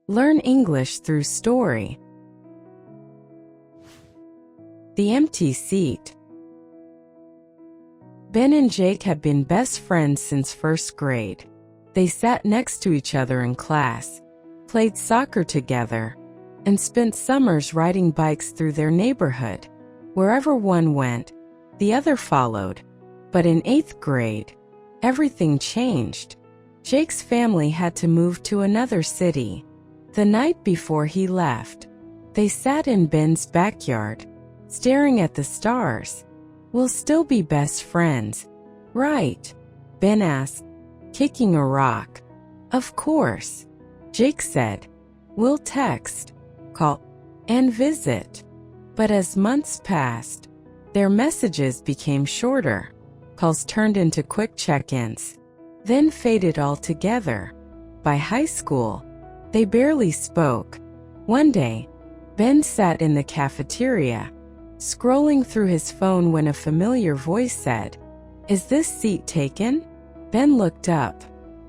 Learn English through story. The empty seat. Ben and Jake had been best friends since first grade. They sat next to each other in class, played soccer together, and spent summers riding bikes through their neighborhood. Wherever one went, the other followed. But in 8th grade, everything changed. Jake's family had to move to another city. The night before he left, they sat in Ben's backyard, staring at the stars. "We'll still be best friends, right?" Ben asked, kicking a rock. "Of course," Jake said. "We'll text, call, and visit." But as months passed, their messages became shorter. Calls turned into quick check-ins, then faded altogether. By high school, they barely spoke. One day, Ben sat in the cafeteria, scrolling through his phone when a familiar voice said, "Is this seat taken?" Ben looked up.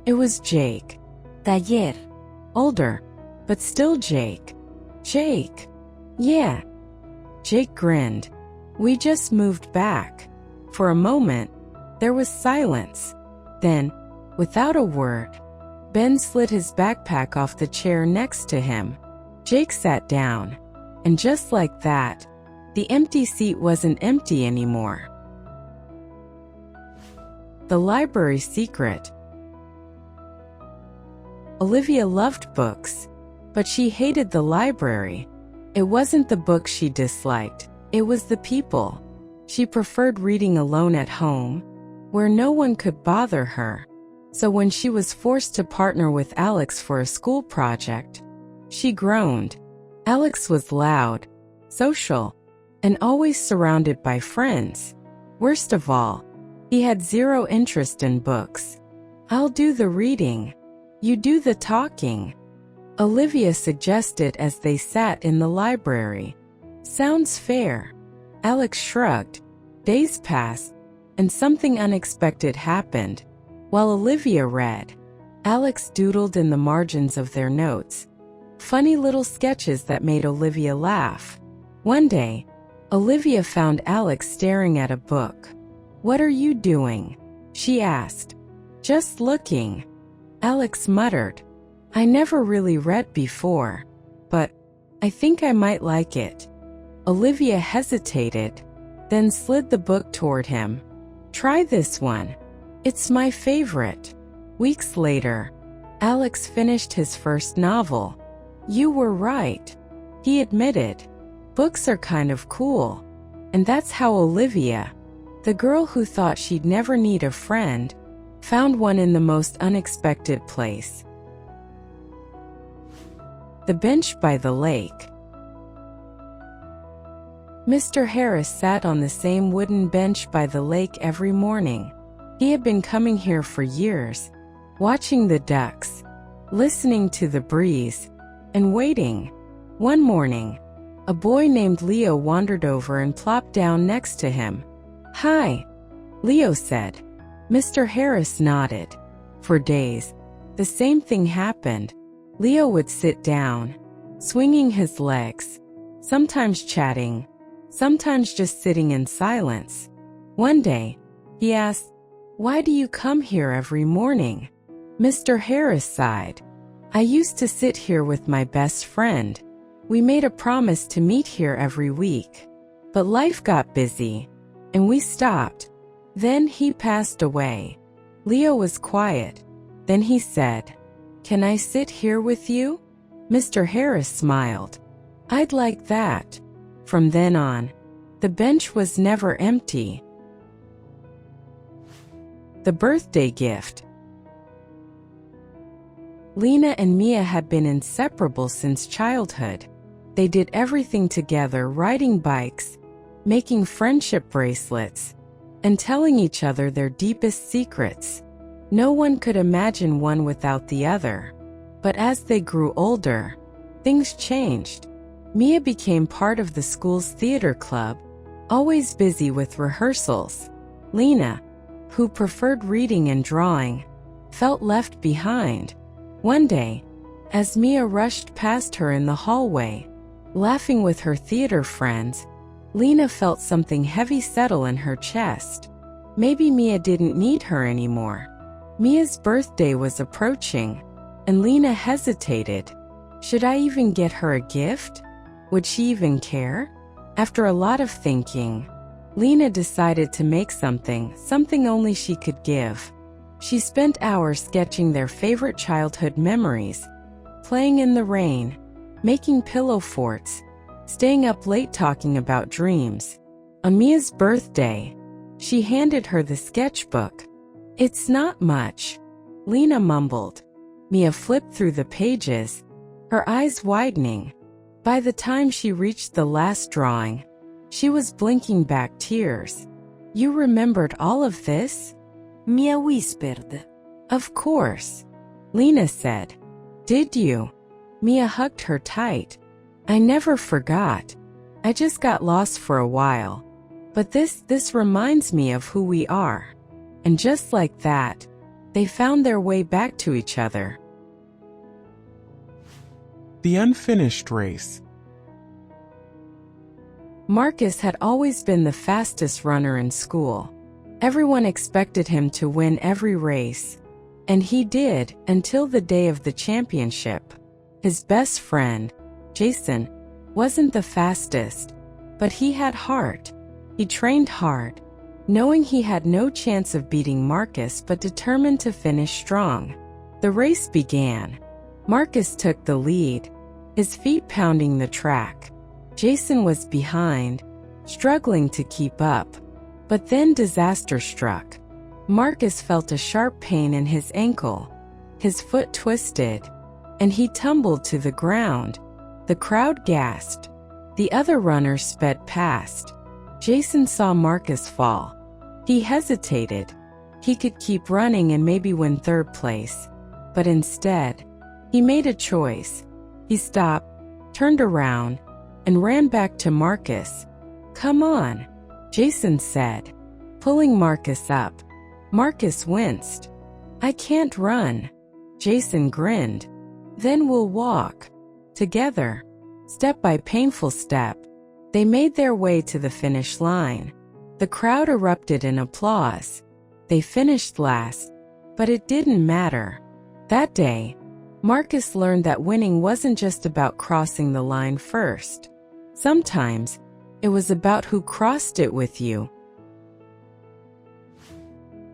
It was Jake. Taller. Older, but still Jake. "Jake." "Yeah." Jake grinned. "We just moved back." For a moment, there was silence. Then, without a word, Ben slid his backpack off the chair next to him. Jake sat down, and just like that, the empty seat wasn't empty anymore. The library secret. Olivia loved books, but she hated the library. It wasn't the books she disliked, it was the people. She preferred reading alone at home, where no one could bother her. So when she was forced to partner with Alex for a school project, she groaned. Alex was loud, social, and always surrounded by friends. Worst of all, he had zero interest in books. "I'll do the reading. You do the talking," Olivia suggested as they sat in the library. "Sounds fair." Alex shrugged. Days passed, and something unexpected happened. While Olivia read, Alex doodled in the margins of their notes, funny little sketches that made Olivia laugh. One day, Olivia found Alex staring at a book. "What are you doing?" she asked. "Just looking," Alex muttered. "I never really read before, but I think I might like it." Olivia hesitated, then slid the book toward him. "Try this one. It's my favorite." Weeks later, Alex finished his first novel. "You were right," he admitted. "Books are kind of cool." And that's how Olivia, the girl who thought she'd never need a friend, found one in the most unexpected place. The bench by the lake. Mr. Harris sat on the same wooden bench by the lake every morning. He had been coming here for years, watching the ducks, listening to the breeze, and waiting. One morning, a boy named Leo wandered over and plopped down next to him. "Hi," Leo said. Mr. Harris nodded. For days, the same thing happened. Leo would sit down, swinging his legs, sometimes chatting, sometimes just sitting in silence. One day, he asked, "Why do you come here every morning?" Mr. Harris sighed. "I used to sit here with my best friend. We made a promise to meet here every week. But life got busy, and we stopped. Then he passed away." Leo was quiet. Then he said, "Can I sit here with you?" Mr. Harris smiled. "I'd like that." From then on, the bench was never empty. The birthday gift. Lena and Mia had been inseparable since childhood. They did everything together, riding bikes, making friendship bracelets, and telling each other their deepest secrets. No one could imagine one without the other. But as they grew older, things changed. Mia became part of the school's theater club, always busy with rehearsals. Lena, who preferred reading and drawing, felt left behind. One day, As Mia rushed past her in the hallway, laughing with her theater friends, Lena felt something heavy settle in her chest. Maybe Mia didn't need her anymore. Mia's birthday was approaching, and Lena hesitated. Should I even get her a gift? Would she even care? After a lot of thinking, Lena decided to make something only she could give. She spent hours sketching their favorite childhood memories, playing in the rain, making pillow forts, staying up late talking about dreams. On Mia's birthday, she handed her the sketchbook. "It's not much," Lena mumbled. Mia flipped through the pages, her eyes widening. By the time she reached the last drawing, she was blinking back tears. "You remembered all of this?" Mia whispered. "Of course," Lena said. "Did you?" Mia hugged her tight. "I never forgot. I just got lost for a while. But this reminds me of who we are." And just like that, they found their way back to each other. The unfinished race. Marcus had always been the fastest runner in school. Everyone expected him to win every race. And he did, until the day of the championship. His best friend, Jason, wasn't the fastest, but he had heart. He trained hard, knowing he had no chance of beating Marcus but determined to finish strong. The race began. Marcus took the lead, his feet pounding the track. Jason was behind, struggling to keep up. But then disaster struck. Marcus felt a sharp pain in his ankle. His foot twisted, and he tumbled to the ground. The crowd gasped. The other runners sped past. Jason saw Marcus fall. He hesitated. He could keep running and maybe win third place. But instead, he made a choice. He stopped, turned around, and ran back to Marcus. "Come on," Jason said, pulling Marcus up. Marcus winced. "I can't run." Jason grinned. "Then we'll walk together." Step by painful step, they made their way to the finish line. The crowd erupted in applause. They finished last, but it didn't matter. That day, Marcus learned that winning wasn't just about crossing the line first. Sometimes, it was about who crossed it with you.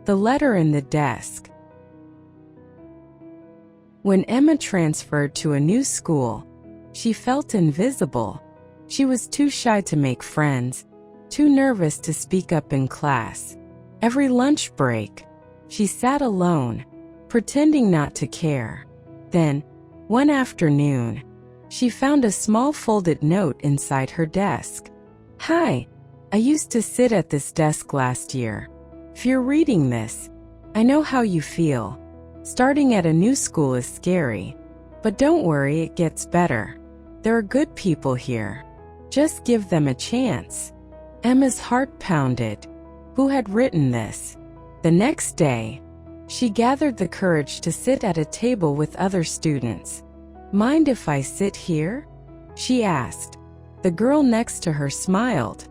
The letter in the desk. When Emma transferred to a new school, she felt invisible. She was too shy to make friends, too nervous to speak up in class. Every lunch break, she sat alone, pretending not to care. Then, one afternoon, she found a small folded note inside her desk. "Hi, I used to sit at this desk last year. If you're reading this, I know how you feel. Starting at a new school is scary, but don't worry, it gets better. There are good people here. Just give them a chance." Emma's heart pounded. Who had written this? The next day, she gathered the courage to sit at a table with other students. "Mind if I sit here?" she asked. The girl next to her smiled.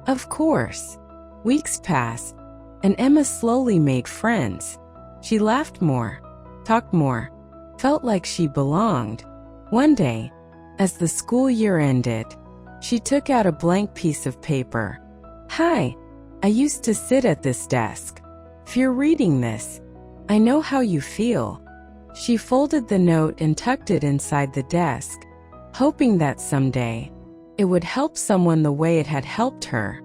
"Of course." Weeks passed, and Emma slowly made friends. She laughed more, talked more, felt like she belonged. One day, as the school year ended, she took out a blank piece of paper. "Hi, I used to sit at this desk. If you're reading this, I know how you feel." She folded the note and tucked it inside the desk, hoping that someday, it would help someone the way it had helped her.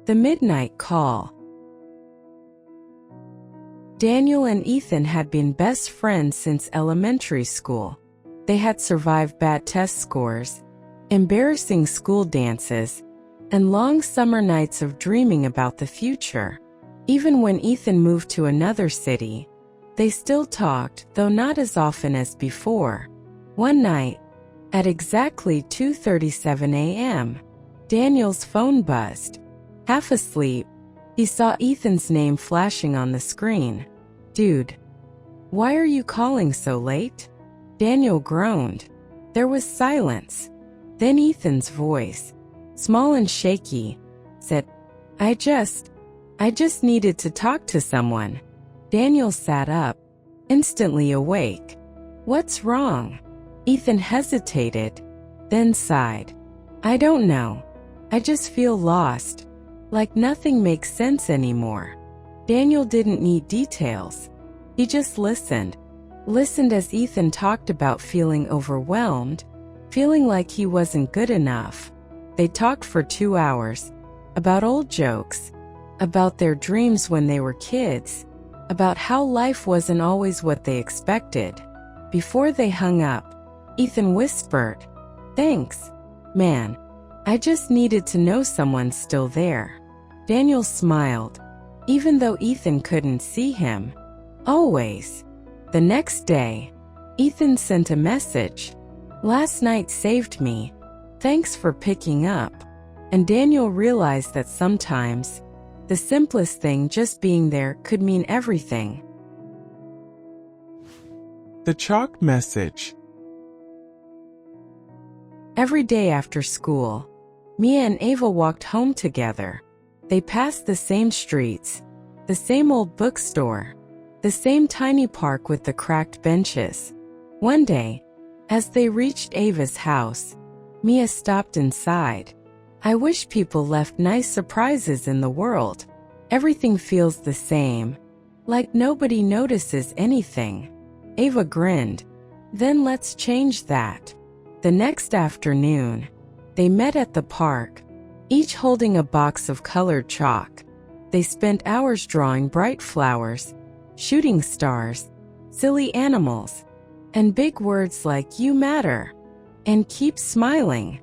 The midnight call. Daniel and Ethan had been best friends since elementary school. They had survived bad test scores, embarrassing school dances, and long summer nights of dreaming about the future. Even when Ethan moved to another city, they still talked, though not as often as before. One night, at exactly 2:37 a.m., Daniel's phone buzzed. Half asleep, he saw Ethan's name flashing on the screen. "Dude, "Why are you calling so late?" Daniel groaned. There was silence. Then Ethan's voice, small and shaky, said, I just needed to talk to someone." Daniel sat up, instantly awake. "What's wrong?" Ethan hesitated, then sighed. "I don't know. I just feel lost. Like nothing makes sense anymore." Daniel didn't need details. He just listened as Ethan talked about feeling overwhelmed, feeling like he wasn't good enough. They talked for 2 hours, about old jokes, about their dreams when they were kids, about how life wasn't always what they expected. Before they hung up, Ethan whispered, "Thanks, man. I just needed to know someone's still there." Daniel smiled, even though Ethan couldn't see him. Always. The next day, Ethan sent a message. "Last night saved me. Thanks for picking up." And Daniel realized that sometimes, the simplest thing, just being there, could mean everything. The chalk message. Every day after school, Mia and Ava walked home together. They passed the same streets, the same old bookstore, the same tiny park with the cracked benches. One day, as they reached Ava's house, Mia stopped inside. "I wish people left nice surprises in the world. Everything feels the same, like nobody notices anything." Ava grinned. "Then let's change that." The next afternoon, they met at the park, each holding a box of colored chalk. They spent hours drawing bright flowers, shooting stars, silly animals, and big words like "you matter" and "keep smiling."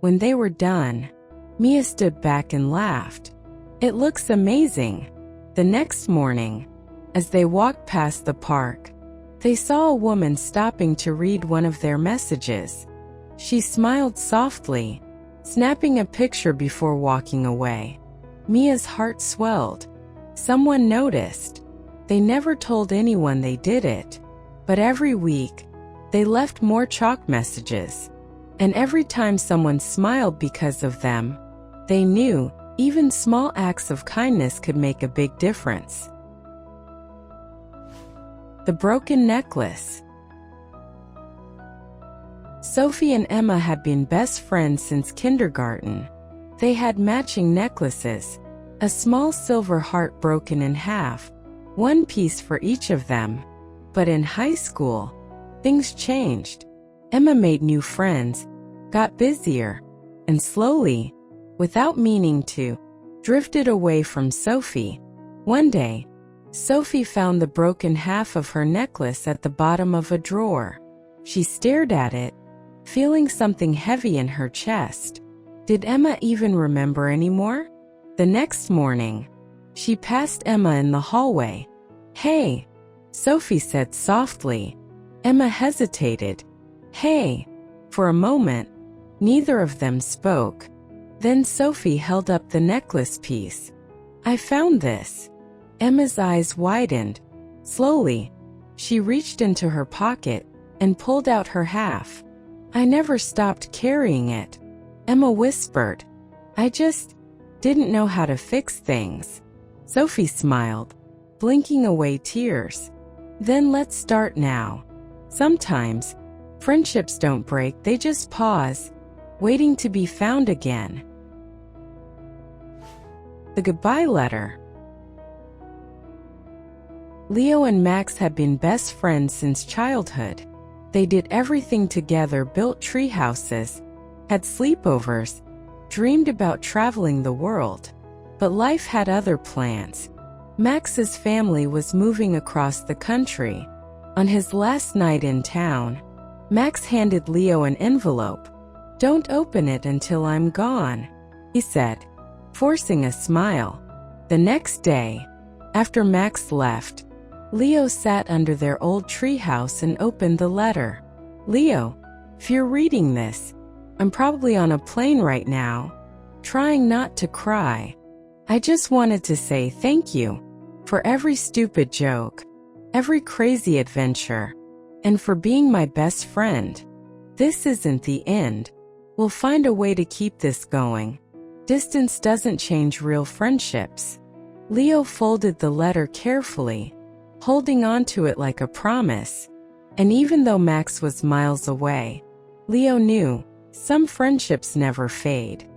When they were done, Mia stood back and laughed. "It looks amazing." The next morning, as they walked past the park, they saw a woman stopping to read one of their messages. She smiled softly, snapping a picture before walking away. Mia's heart swelled. Someone noticed. They never told anyone they did it, but every week, they left more chalk messages. And every time someone smiled because of them, they knew even small acts of kindness could make a big difference. The broken necklace. Sophie and Emma had been best friends since kindergarten. They had matching necklaces, a small silver heart broken in half, one piece for each of them. But in high school, things changed. Emma made new friends, got busier, and slowly, without meaning to, drifted away from Sophie. One day, Sophie found the broken half of her necklace at the bottom of a drawer. She stared at it, feeling something heavy in her chest. Did Emma even remember anymore? The next morning, she passed Emma in the hallway. "Hey," Sophie said softly. Emma hesitated. "Hey." For a moment, neither of them spoke. Then Sophie held up the necklace piece. "I found this." Emma's eyes widened. Slowly, she reached into her pocket and pulled out her half. "I never stopped carrying it," Emma whispered. "I just didn't know how to fix things." Sophie smiled, blinking away tears. "Then let's start now." Sometimes, friendships don't break, they just pause, waiting to be found again. The goodbye letter. Leo and Max had been best friends since childhood. They did everything together, built tree houses, had sleepovers, dreamed about traveling the world. But life had other plans. Max's family was moving across the country. On his last night in town, Max handed Leo an envelope. "Don't open it until I'm gone," he said, forcing a smile. The next day, after Max left, Leo sat under their old treehouse and opened the letter. "Leo, if you're reading this, I'm probably on a plane right now, trying not to cry. I just wanted to say thank you for every stupid joke, every crazy adventure, and for being my best friend. This isn't the end. We'll find a way to keep this going. Distance doesn't change real friendships. Leo folded the letter carefully, holding on to it like a promise. And even though Max was miles away, Leo knew some friendships never fade.